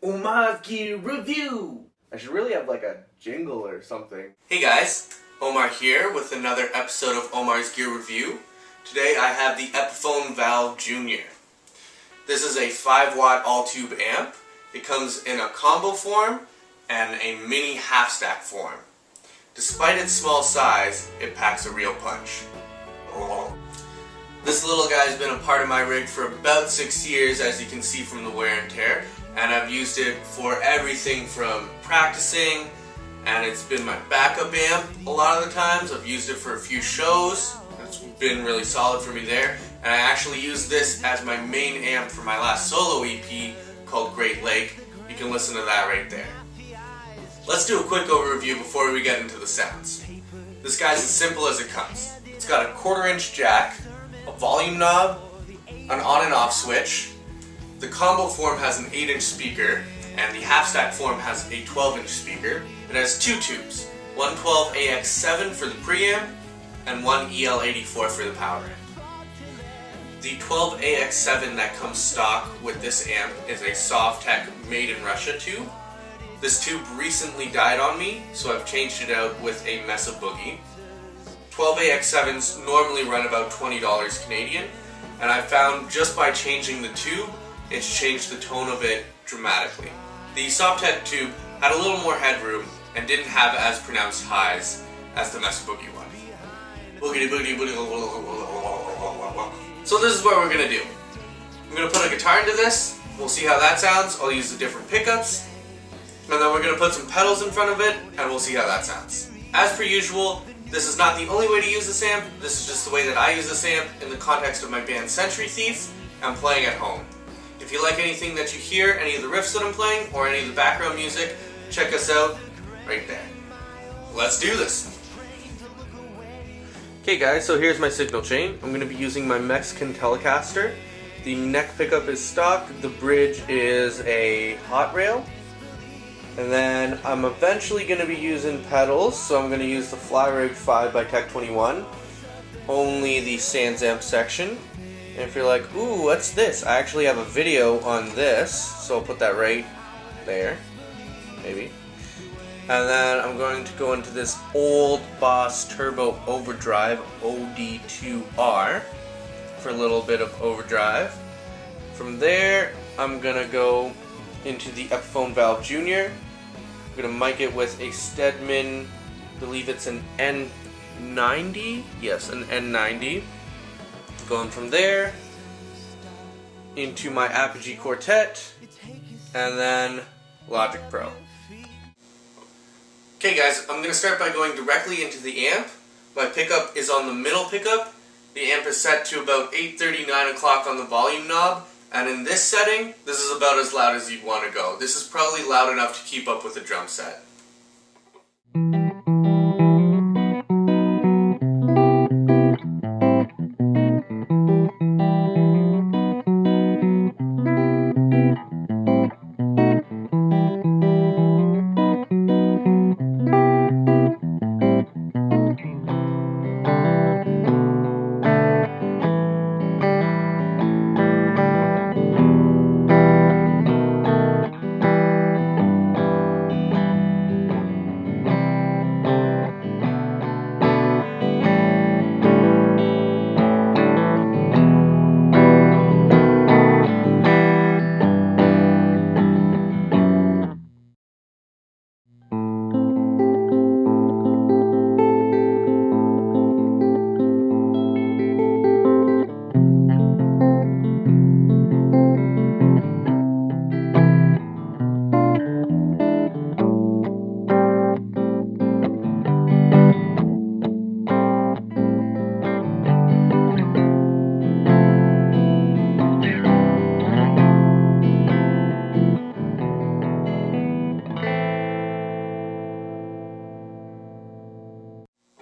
Omar's Gear Review! I should really have like a jingle or something. Hey guys, Omar here with another episode of Omar's Gear Review. Today I have the Epiphone Valve Jr. This is a 5-watt all-tube amp. It comes in a combo form and a mini half-stack form. Despite its small size, it packs a real punch. This little guy's been a part of my rig for about 6 years, as you can see from the wear and tear, and I've used it for everything from practicing, and it's been my backup amp a lot of the times. I've used it for a few shows. It's been really solid for me there, and I actually used this as my main amp for my last solo EP called Great Lake. You can listen to that right there. Let's do a quick overview before we get into the sounds. This guy's as simple as it comes. It's got a 1/4-inch jack, a volume knob, an on and off switch. The combo form has an 8-inch speaker, and the half-stack form has a 12-inch speaker. It has 2 tubes, one 12AX7 for the preamp, and one EL84 for the power amp. The 12AX7 that comes stock with this amp is a Sovtech made in Russia tube. This tube recently died on me, so I've changed it out with a Mesa Boogie. 12AX7s normally run about $20 Canadian, and I found just by changing the tube, it's changed the tone of it dramatically. The Sovtech tube had a little more headroom and didn't have as pronounced highs as the Mesa Boogie one. Boogity boogity boogity. So this is what we're gonna do. I'm gonna put a guitar into this. We'll see how that sounds. I'll use the different pickups, and then we're gonna put some pedals in front of it, and we'll see how that sounds. As per usual, this is not the only way to use this amp. This is just the way that I use this amp in the context of my band Century Thief and playing at home. If you like anything that you hear, any of the riffs that I'm playing, or any of the background music, check us out right there. Let's do this! Okay guys, so here's my signal chain. I'm going to be using my Mexican Telecaster. The neck pickup is stock, the bridge is a hot rail. And then I'm eventually going to be using pedals, so I'm going to use the Flyrig 5 by Tech 21, only the Sans Amp section. And if you're like, ooh, what's this? I actually have a video on this, so I'll put that right there, maybe. And then I'm going to go into this Old Boss Turbo Overdrive OD2R for a little bit of overdrive. From there, I'm going to go into the Epiphone Valve Jr. I'm going to mic it with a Stedman, I believe it's an N90? Yes, an N90. Going from there into my Apogee Qaurtet, and then Logic Pro. Okay guys, I'm going to start by going directly into the amp. My pickup is on the middle pickup. The amp is set to about 8:30, 9 o'clock on the volume knob. And in this setting, this is about as loud as you'd want to go. This is probably loud enough to keep up with the drum set.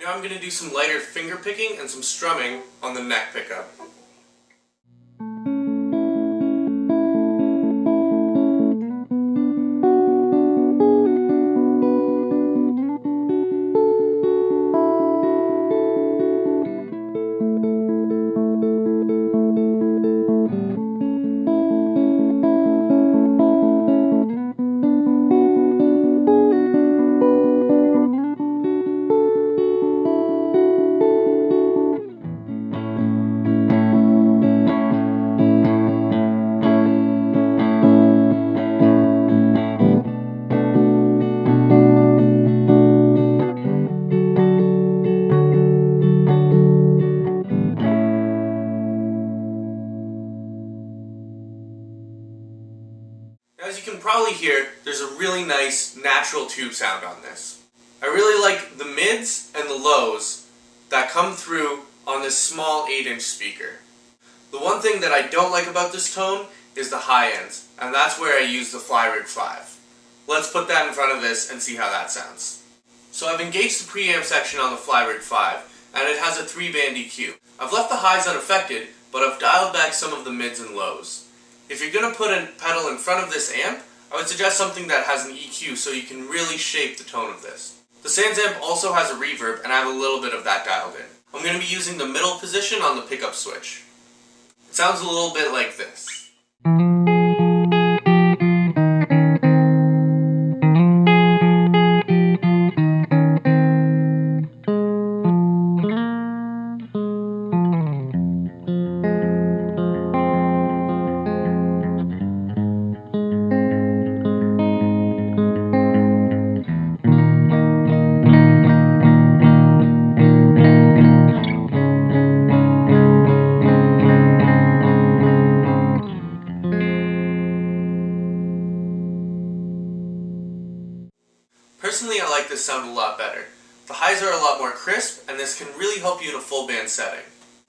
Now I'm going to do some lighter finger picking and some strumming on the neck pickup. As you can probably hear, there's a really nice natural tube sound on this. I really like the mids and the lows that come through on this small 8-inch speaker. The one thing that I don't like about this tone is the high ends, and that's where I use the Flyrig 5. Let's put that in front of this and see how that sounds. So I've engaged the preamp section on the Flyrig 5, and it has a 3-band EQ. I've left the highs unaffected, but I've dialed back some of the mids and lows. If you're going to put a pedal in front of this amp, I would suggest something that has an EQ so you can really shape the tone of this. The Sans amp also has a reverb, and I have a little bit of that dialed in. I'm going to be using the middle position on the pickup switch. It sounds a little bit like this. Personally, I like this sound a lot better. The highs are a lot more crisp, and this can really help you in a full band setting.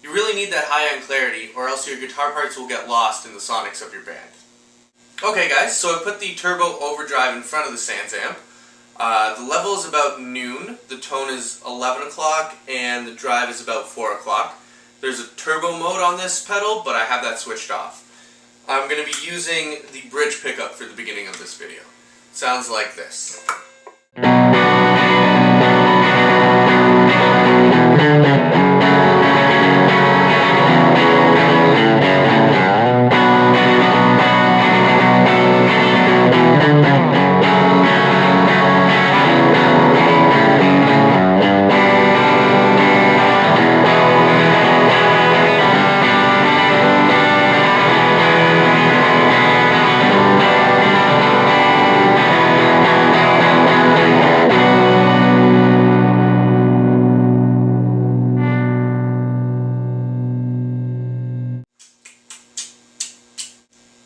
You really need that high-end clarity, or else your guitar parts will get lost in the sonics of your band. Okay guys, so I put the Turbo Overdrive in front of the Sans amp. The level is about noon, the tone is 11 o'clock, and the drive is about 4 o'clock. There's a turbo mode on this pedal, but I have that switched off. I'm going to be using the bridge pickup for the beginning of this video. Sounds like this.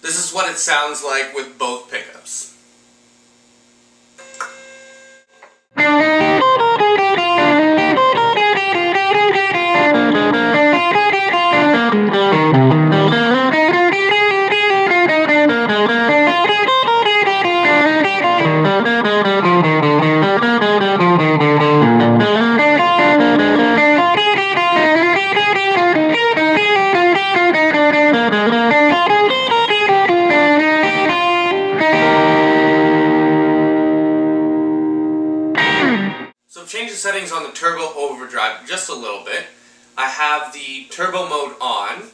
This is what it sounds like with both pickups. Change the settings on the Turbo Overdrive just a little bit. I have the turbo mode on.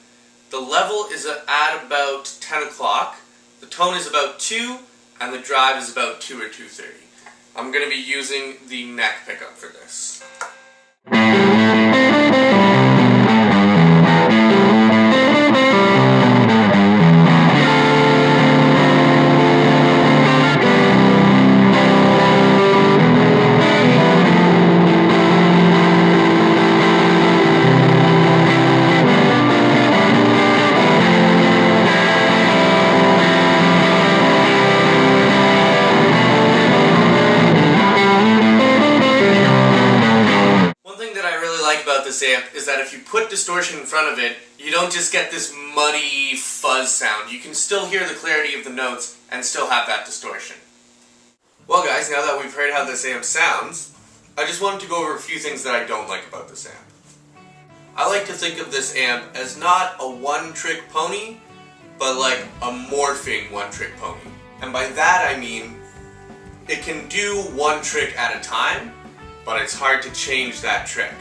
The level is at about 10 o'clock. The tone is about 2, and the drive is about 2 or 2:30. I'm going to be using the neck pickup for this. This amp is that if you put distortion in front of it, you don't just get this muddy fuzz sound. You can still hear the clarity of the notes and still have that distortion. Well guys, now that we've heard how this amp sounds, I just wanted to go over a few things that I don't like about this amp. I like to think of this amp as not a one-trick pony, but like a morphing one-trick pony. And by that I mean, it can do one trick at a time, but it's hard to change that trick.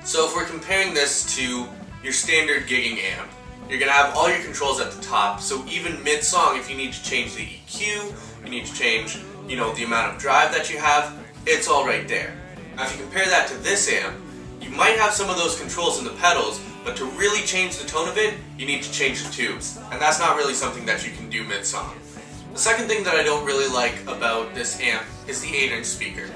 So if we're comparing this to your standard gigging amp, you're going to have all your controls at the top, so even mid-song, if you need to change the EQ, you need to change, the amount of drive that you have, it's all right there. Now if you compare that to this amp, you might have some of those controls in the pedals, but to really change the tone of it, you need to change the tubes, and that's not really something that you can do mid-song. The second thing that I don't really like about this amp is the 8-inch speaker.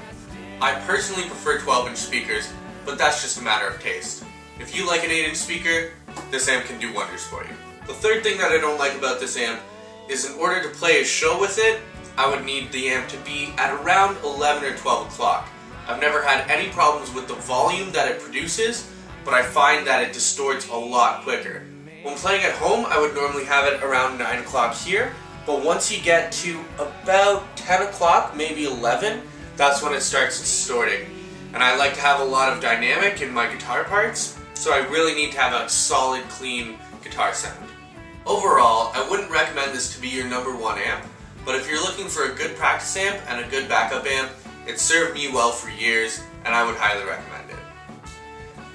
I personally prefer 12-inch speakers, but that's just a matter of taste. If you like an 8-inch speaker, this amp can do wonders for you. The third thing that I don't like about this amp is in order to play a show with it, I would need the amp to be at around 11 or 12 o'clock. I've never had any problems with the volume that it produces, but I find that it distorts a lot quicker. When playing at home, I would normally have it around 9 o'clock here, but once you get to about 10 o'clock, maybe 11, that's when it starts distorting. And I like to have a lot of dynamic in my guitar parts, so I really need to have a solid, clean guitar sound. Overall, I wouldn't recommend this to be your #1 amp, but if you're looking for a good practice amp and a good backup amp, it served me well for years, and I would highly recommend it.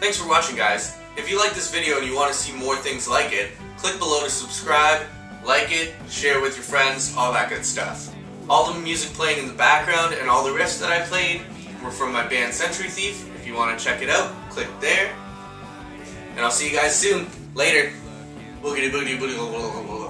Thanks for watching, guys. If you like this video and you want to see more things like it, click below to subscribe, like it, share with your friends, all that good stuff. All the music playing in the background and all the riffs that I played were from my band Century Thief. If you want to check it out, click there. And I'll see you guys soon. Later. Boogity boogity boogity.